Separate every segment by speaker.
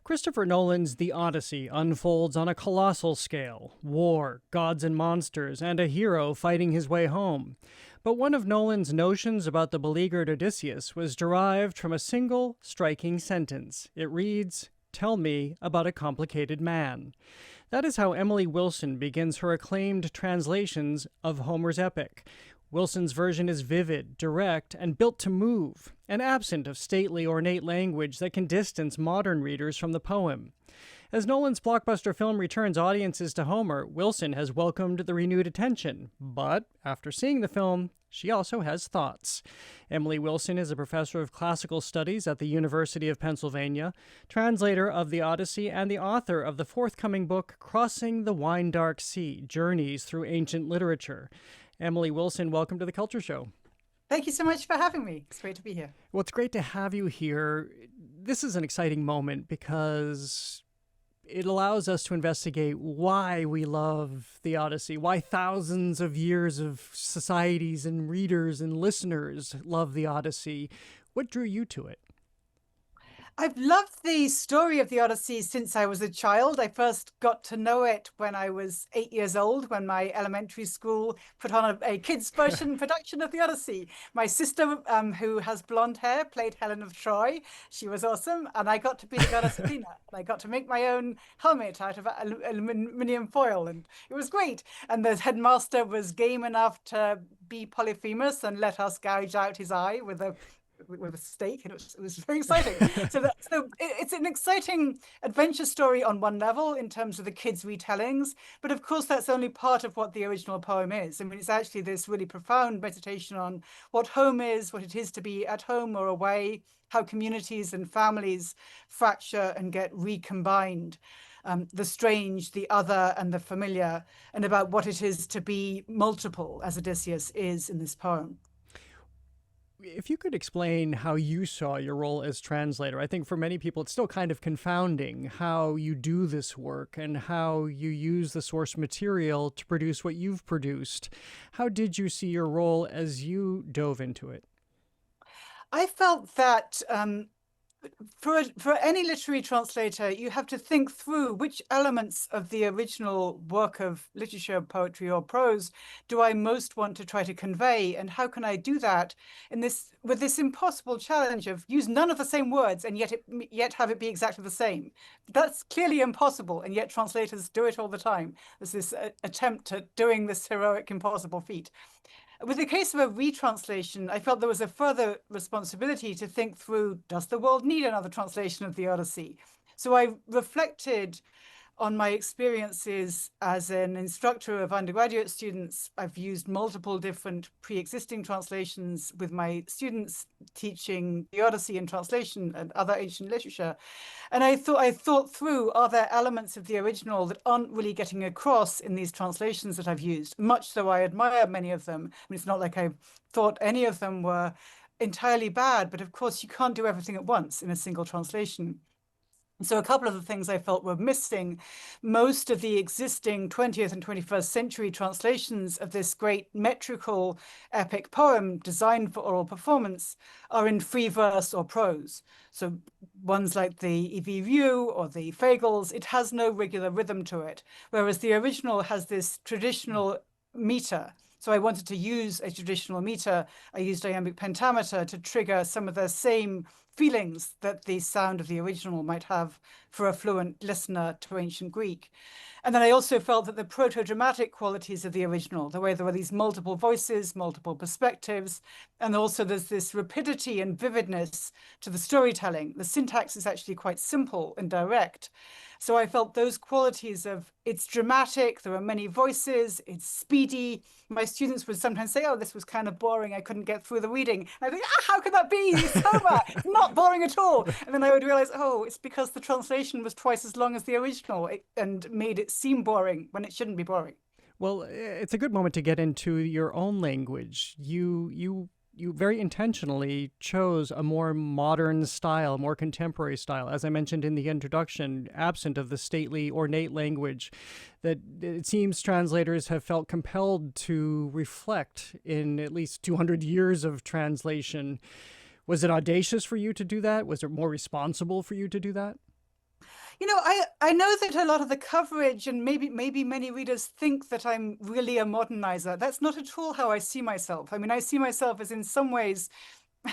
Speaker 1: Christopher Nolan's The Odyssey unfolds on a colossal scale: war, gods and monsters, and a hero fighting his way home. But one of Nolan's notions about the beleaguered Odysseus was derived from a single, striking sentence. It reads, "Tell me about a complicated man." That is how Emily Wilson begins her acclaimed translations of Homer's epic. Wilson's version is vivid, direct, and built to move, and absent of stately, ornate language that can distance modern readers from the poem. As Nolan's blockbuster film returns audiences to Homer, Wilson has welcomed the renewed attention. But after seeing the film, she also has thoughts. Emily Wilson is a professor of classical studies at the University of Pennsylvania, translator of the Odyssey, and the author of the forthcoming book, Crossing the Wine-Dark Sea: Journeys Through Ancient Literature. Emily Wilson, welcome to The Culture Show.
Speaker 2: Thank you so much for having me. It's great to be here.
Speaker 1: Well, it's great to have you here. This is an exciting moment because it allows us to investigate why we love the Odyssey, why thousands of years of societies and readers and listeners love the Odyssey. What drew you to it?
Speaker 2: I've loved the story of the Odyssey since I was a child. I first got to know it when I was 8 years old, when my elementary school put on a kids' version production of the Odyssey. My sister, who has blonde hair, played Helen of Troy. She was awesome. And I got to be the goddess Athena. And I got to make my own helmet out of aluminium foil. And it was great. And the headmaster was game enough to be Polyphemus and let us gouge out his eye with a stake, and it was very exciting. So it's an exciting adventure story on one level in terms of the kids' retellings, but of course that's only part of what the original poem is. I mean, it's actually this really profound meditation on what home is, what it is to be at home or away, how communities and families fracture and get recombined. The strange, the other, and the familiar, and about what it is to be multiple, as Odysseus is in this poem.
Speaker 1: If you could explain how you saw your role as translator. I think for many people it's still kind of confounding how you do this work and how you use the source material to produce what you've produced. How did you see your role as you dove into it?
Speaker 2: I felt that for any literary translator, you have to think through which elements of the original work of literature, poetry, or prose do I most want to try to convey, and how can I do that with this impossible challenge of use none of the same words and yet have it be exactly the same. That's clearly impossible, and yet translators do it all the time. There's this attempt at doing this heroic, impossible feat. With the case of a retranslation, I felt there was a further responsibility to think through, does the world need another translation of the Odyssey? So I reflected on my experiences as an instructor of undergraduate students. I've used multiple different pre-existing translations with my students teaching the Odyssey in translation and other ancient literature. And I thought through, are there elements of the original that aren't really getting across in these translations that I've used, much though I admire many of them. I mean, it's not like I thought any of them were entirely bad, but of course you can't do everything at once in a single translation. So a couple of the things I felt were missing. Most of the existing 20th and 21st century translations of this great metrical epic poem designed for oral performance are in free verse or prose. So ones like the Evi Rue or the Fagles, it has no regular rhythm to it, whereas the original has this traditional meter. So I wanted to use a traditional meter. I used iambic pentameter to trigger some of the same feelings that the sound of the original might have for a fluent listener to ancient Greek. And then I also felt that the proto-dramatic qualities of the original, the way there were these multiple voices, multiple perspectives, and also there's this rapidity and vividness to the storytelling. The syntax is actually quite simple and direct. So I felt those qualities of it's dramatic, there are many voices, it's speedy. My students would sometimes say, oh, this was kind of boring, I couldn't get through the reading. And I think, how could that be? It's Homer, it's not boring at all. And then I would realize, oh, it's because the translation was twice as long as the original and made it seem boring when it shouldn't be boring.
Speaker 1: Well, it's a good moment to get into your own language. You very intentionally chose a more modern style, more contemporary style, as I mentioned in the introduction, absent of the stately, ornate language that it seems translators have felt compelled to reflect in at least 200 years of translation. Was it audacious for you to do that? Was it more responsible for you to do that?
Speaker 2: I know that a lot of the coverage and maybe many readers think that I'm really a modernizer. That's not at all how I see myself. I mean, I see myself as in some ways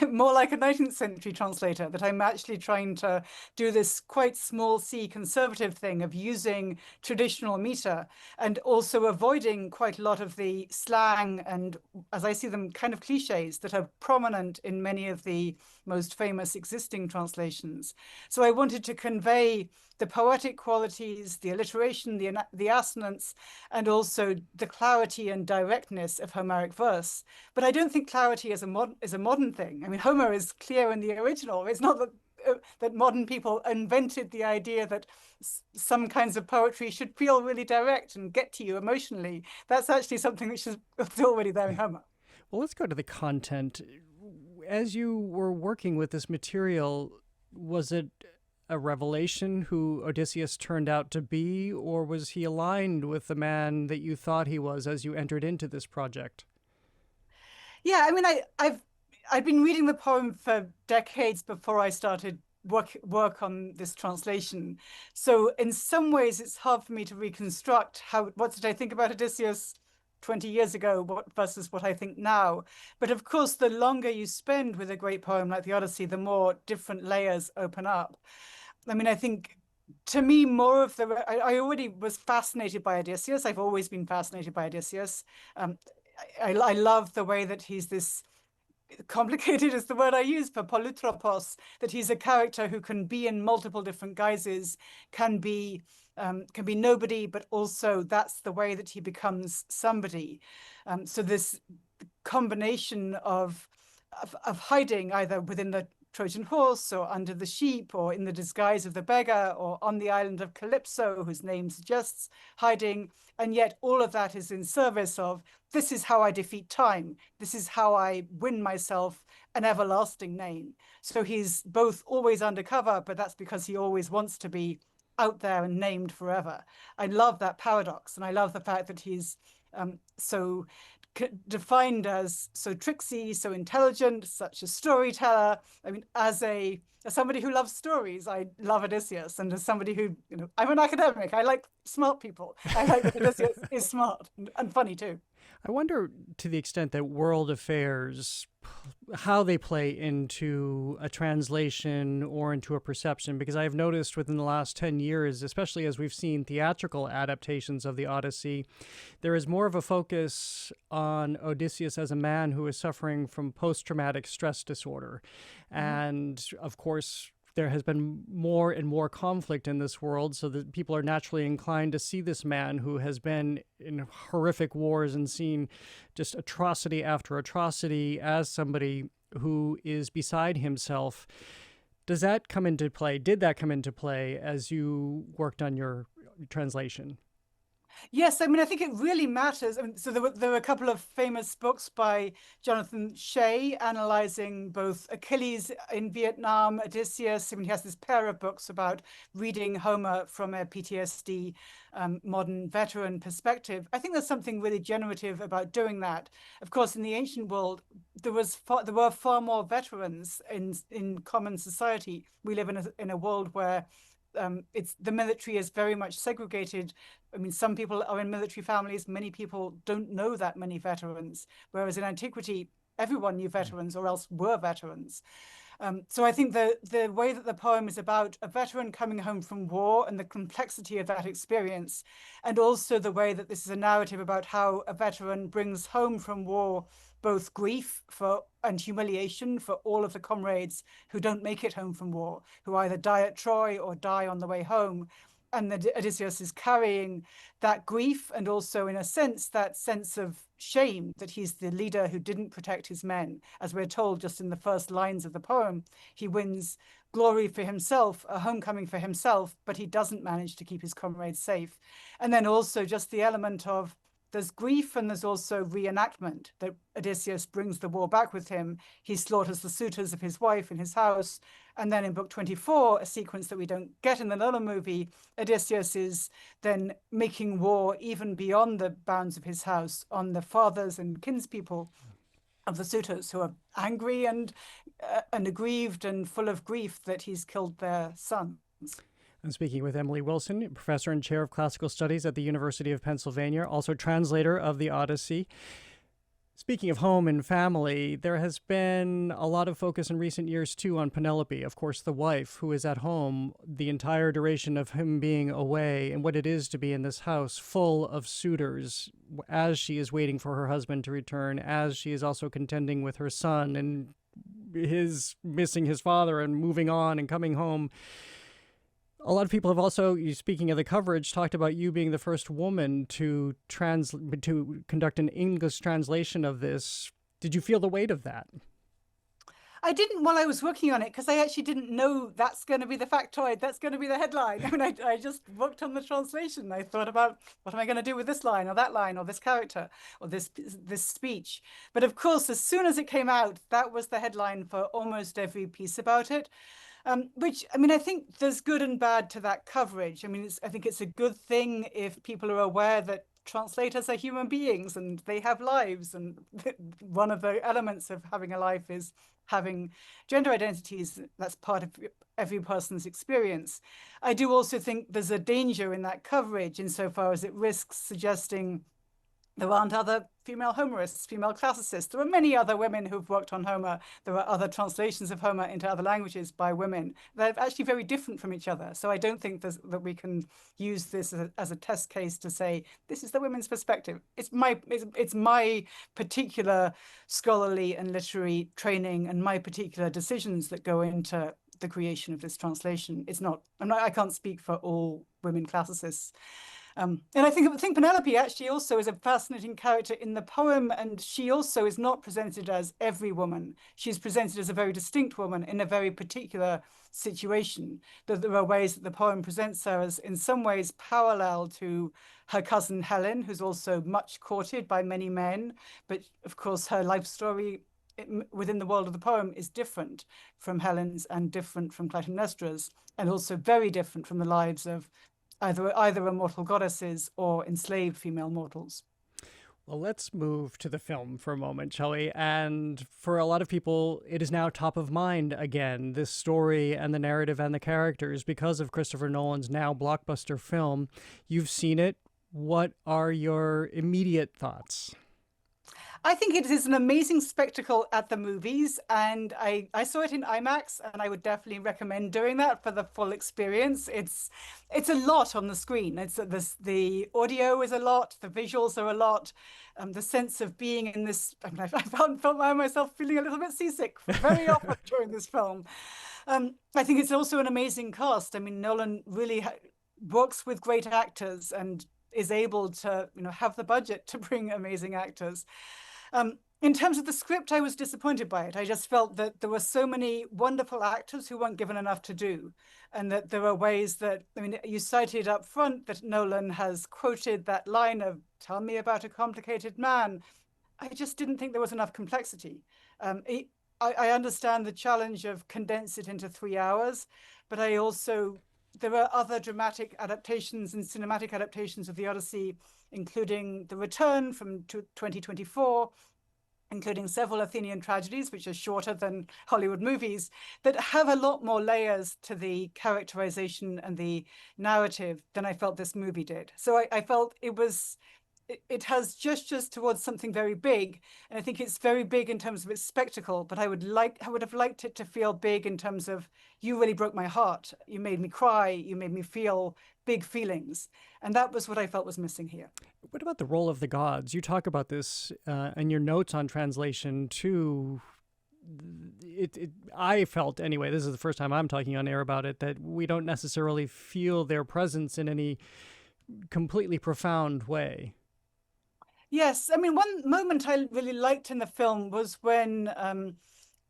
Speaker 2: more like a 19th century translator, that I'm actually trying to do this quite small c conservative thing of using traditional meter and also avoiding quite a lot of the slang and, as I see them, kind of cliches that are prominent in many of the most famous existing translations. So I wanted to convey the poetic qualities, the alliteration, the assonance, and also the clarity and directness of Homeric verse. But I don't think clarity is a modern thing. I mean, Homer is clear in the original. It's not that modern people invented the idea that some kinds of poetry should feel really direct and get to you emotionally. That's actually something which is already there in Homer.
Speaker 1: Well, let's go to the content. As you were working with this material, was it a revelation who Odysseus turned out to be, or was he aligned with the man that you thought he was as you entered into this project?
Speaker 2: Yeah, I mean, I've been reading the poem for decades before I started work on this translation. So in some ways, it's hard for me to reconstruct what did I think about Odysseus 20 years ago versus what I think now. But of course, the longer you spend with a great poem like the Odyssey, the more different layers open up. I mean, I think to me, more of I already was fascinated by Odysseus. I've always been fascinated by Odysseus. Um, I love the way that he's this complicated is the word I use for polytropos, that he's a character who can be in multiple different guises, can be nobody, but also that's the way that he becomes somebody. So this combination of hiding either within the Trojan horse or under the sheep or in the disguise of the beggar or on the island of Calypso, whose name suggests hiding. And yet all of that is in service of, this is how I defeat time. This is how I win myself an everlasting name. So he's both always undercover, but that's because he always wants to be out there and named forever. I love that paradox. And I love the fact that he's so defined as so tricksy, so intelligent, such a storyteller. I mean, as somebody who loves stories, I love Odysseus, and as somebody who, I'm an academic. I like smart people. I like that Odysseus is smart and funny too.
Speaker 1: I wonder, to the extent that world affairs, how they play into a translation or into a perception, because I have noticed within the last 10 years, especially as we've seen theatrical adaptations of the Odyssey, there is more of a focus on Odysseus as a man who is suffering from post-traumatic stress disorder. And of course, there has been more and more conflict in this world, so that people are naturally inclined to see this man who has been in horrific wars and seen just atrocity after atrocity as somebody who is beside himself. Does that come into play? Did that come into play as you worked on your translation?
Speaker 2: Yes, I mean, I think it really matters. I mean, so there were a couple of famous books by Jonathan Shea analyzing both Achilles in Vietnam, Odysseus. I mean, he has this pair of books about reading Homer from a PTSD modern veteran perspective. I think there's something really generative about doing that. Of course, in the ancient world, there were far more veterans in common society. We live in a world where it's the military is very much segregated. I mean, some people are in military families. Many people don't know that many veterans, whereas in antiquity, everyone knew veterans or else were veterans. So I think the way that the poem is about a veteran coming home from war and the complexity of that experience, and also the way that this is a narrative about how a veteran brings home from war both grief and humiliation for all of the comrades who don't make it home from war, who either die at Troy or die on the way home. And Odysseus is carrying that grief and also, in a sense, that sense of shame that he's the leader who didn't protect his men. As we're told just in the first lines of the poem, he wins glory for himself, a homecoming for himself, but he doesn't manage to keep his comrades safe. And then also just the element of there's grief and there's also reenactment, that Odysseus brings the war back with him. He slaughters the suitors of his wife in his house. And then in book 24, a sequence that we don't get in the Nolan movie, Odysseus is then making war even beyond the bounds of his house on the fathers and kinspeople of the suitors who are angry and aggrieved and full of grief that he's killed their sons.
Speaker 1: I'm speaking with Emily Wilson, professor and chair of classical studies at the University of Pennsylvania, also translator of the Odyssey. Speaking of home and family, there has been a lot of focus in recent years, too, on Penelope, of course, the wife who is at home the entire duration of him being away, and what it is to be in this house full of suitors as she is waiting for her husband to return, as she is also contending with her son and his missing his father and moving on and coming home. A lot of people have also, speaking of the coverage, talked about you being the first woman to conduct an English translation of this. Did you feel the weight of that?
Speaker 2: I didn't while I was working on it, because I actually didn't know that's going to be the factoid, that's going to be the headline. I mean, I just worked on the translation. I thought about, what am I going to do with this line or that line or this character or this speech? But of course, as soon as it came out, that was the headline for almost every piece about it. Which, I mean, I think there's good and bad to that coverage. I mean, I think it's a good thing if people are aware that translators are human beings and they have lives. And one of the elements of having a life is having gender identities. That's part of every person's experience. I do also think there's a danger in that coverage insofar as it risks suggesting there aren't other female Homerists, female classicists. There are many other women who've worked on Homer. There are other translations of Homer into other languages by women. They're actually very different from each other. So I don't think that we can use this as a test case to say, this is the women's perspective. It's my particular scholarly and literary training and my particular decisions that go into the creation of this translation. I can't speak for all women classicists. And I think Penelope actually also is a fascinating character in the poem, and she also is not presented as every woman. She's presented as a very distinct woman in a very particular situation. There are ways that the poem presents her as in some ways parallel to her cousin Helen, who's also much courted by many men, but of course her life story within the world of the poem is different from Helen's and different from Clytemnestra's, and also very different from the lives of either immortal goddesses or enslaved female mortals.
Speaker 1: Well, let's move to the film for a moment, shall we? And for a lot of people, it is now top of mind again, this story and the narrative and the characters, because of Christopher Nolan's now blockbuster film. You've seen it. What are your immediate thoughts?
Speaker 2: I think it is an amazing spectacle at the movies, and I saw it in IMAX, and I would definitely recommend doing that for the full experience. It's a lot on the screen. The audio is a lot, the visuals are a lot, the sense of being in this. I mean, I felt myself feeling a little bit seasick very often during this film. I think it's also an amazing cast. I mean, Nolan really works with great actors and is able to, have the budget to bring amazing actors. In terms of the script, I was disappointed by it. I just felt that there were so many wonderful actors who weren't given enough to do, and that there are ways that, I mean, you cited up front that Nolan has quoted that line of, "Tell me about a complicated man." I just didn't think there was enough complexity. I understand the challenge of condense it into 3 hours, but there are other dramatic adaptations and cinematic adaptations of the Odyssey, including The Return from 2024, including several Athenian tragedies, which are shorter than Hollywood movies, that have a lot more layers to the characterization and the narrative than I felt this movie did. So I felt it has gestures towards something very big, and I think it's very big in terms of its spectacle, but I would have liked it to feel big in terms of, you really broke my heart, you made me cry, you made me feel big feelings, and that was what I felt was missing here.
Speaker 1: What about the role of the gods? You talk about this in your notes on translation too. I felt, anyway, this is the first time I'm talking on air about it, that we don't necessarily feel their presence in any completely profound way.
Speaker 2: Yes, I mean, one moment I really liked in the film was when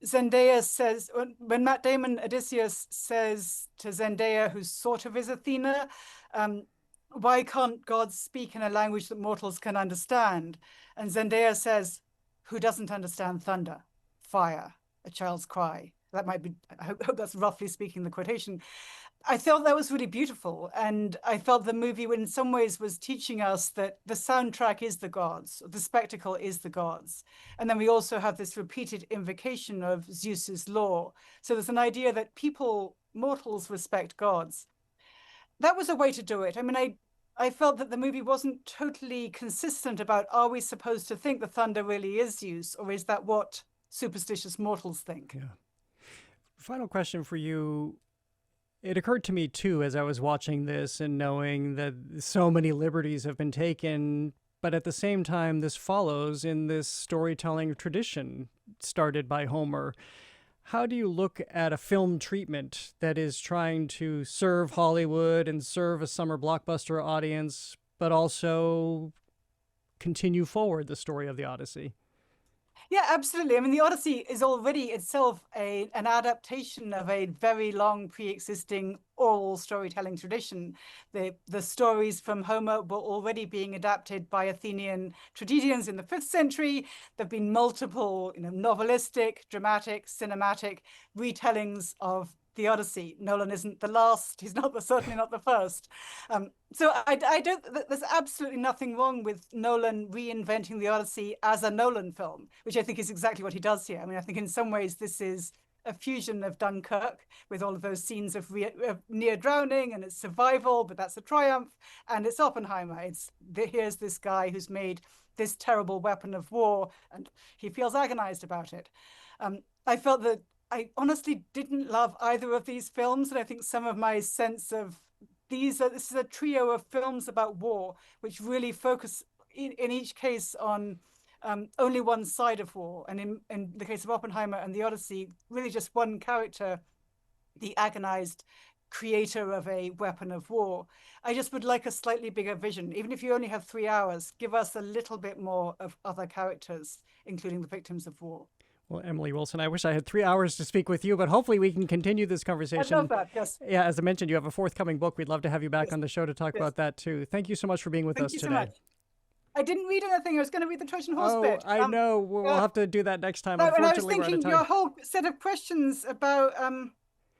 Speaker 2: Zendaya says, when Matt Damon, Odysseus, says to Zendaya, who sort of is Athena, why can't gods speak in a language that mortals can understand? And Zendaya says, who doesn't understand thunder, fire, a child's cry? That might be, I hope that's roughly speaking the quotation. I felt that was really beautiful, and I felt the movie in some ways was teaching us that the soundtrack is the gods, the spectacle is the gods. And then we also have this repeated invocation of Zeus's law. So there's an idea that mortals respect gods. that was a way to do it. I mean, I felt that the movie wasn't totally consistent about, are we supposed to think the thunder really is Zeus, or is that what superstitious mortals think?
Speaker 1: Yeah. Final question for you. It occurred to me, too, as I was watching this and knowing that so many liberties have been taken, but at the same time, this follows in this storytelling tradition started by Homer. How do you look at a film treatment that is trying to serve Hollywood and serve a summer blockbuster audience, but also continue forward the story of the Odyssey?
Speaker 2: Yeah, absolutely. I mean, the Odyssey is already itself an adaptation of a very long pre-existing oral storytelling tradition. The stories from Homer were already being adapted by Athenian tragedians in the 5th century. There have been multiple, novelistic, dramatic, cinematic retellings of the Odyssey. Nolan isn't the last. He's certainly not the first. So I don't. There's absolutely nothing wrong with Nolan reinventing the Odyssey as a Nolan film, which I think is exactly what he does here. I mean, I think in some ways this is a fusion of Dunkirk with all of those scenes of near drowning and its survival, but that's a triumph. And it's Oppenheimer. Here's this guy who's made this terrible weapon of war, and he feels agonized about it. I felt that I honestly didn't love either of these films, and I think some of my sense of this is a trio of films about war, which really focus in each case on only one side of war. And in the case of Oppenheimer and the Odyssey, really just one character, the agonized creator of a weapon of war. I just would like a slightly bigger vision. Even if you only have 3 hours, give us a little bit more of other characters, including the victims of war.
Speaker 1: Well, Emily Wilson, I wish I had 3 hours to speak with you, but hopefully we can continue this conversation.
Speaker 2: I love that, yes.
Speaker 1: Yeah, as I mentioned, you have a forthcoming book. We'd love to have you back on the show to talk about that, too. Thank you so much for being with us today.
Speaker 2: Thank you so much. I didn't read anything. I was going to read the Trojan horse bit.
Speaker 1: I know. We'll have to do that next time.
Speaker 2: No, and I was
Speaker 1: Unfortunately, we're out of
Speaker 2: thinking
Speaker 1: time.
Speaker 2: your whole set of questions about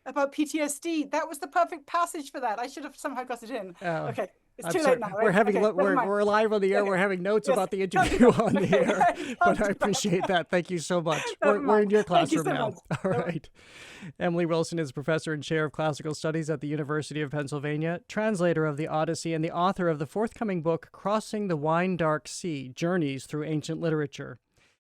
Speaker 2: PTSD, that was the perfect passage for that. I should have somehow got it in. Okay. It's too late now.
Speaker 1: We're having
Speaker 2: okay,
Speaker 1: we're live on the air. Okay. We're having notes about the interview on the air, but I appreciate that. Thank you so much. We're in your classroom now. All right. Emily Wilson is professor and chair of classical studies at the University of Pennsylvania, translator of the Odyssey, and the author of the forthcoming book, Crossing the Wine Dark Sea: Journeys Through Ancient Literature.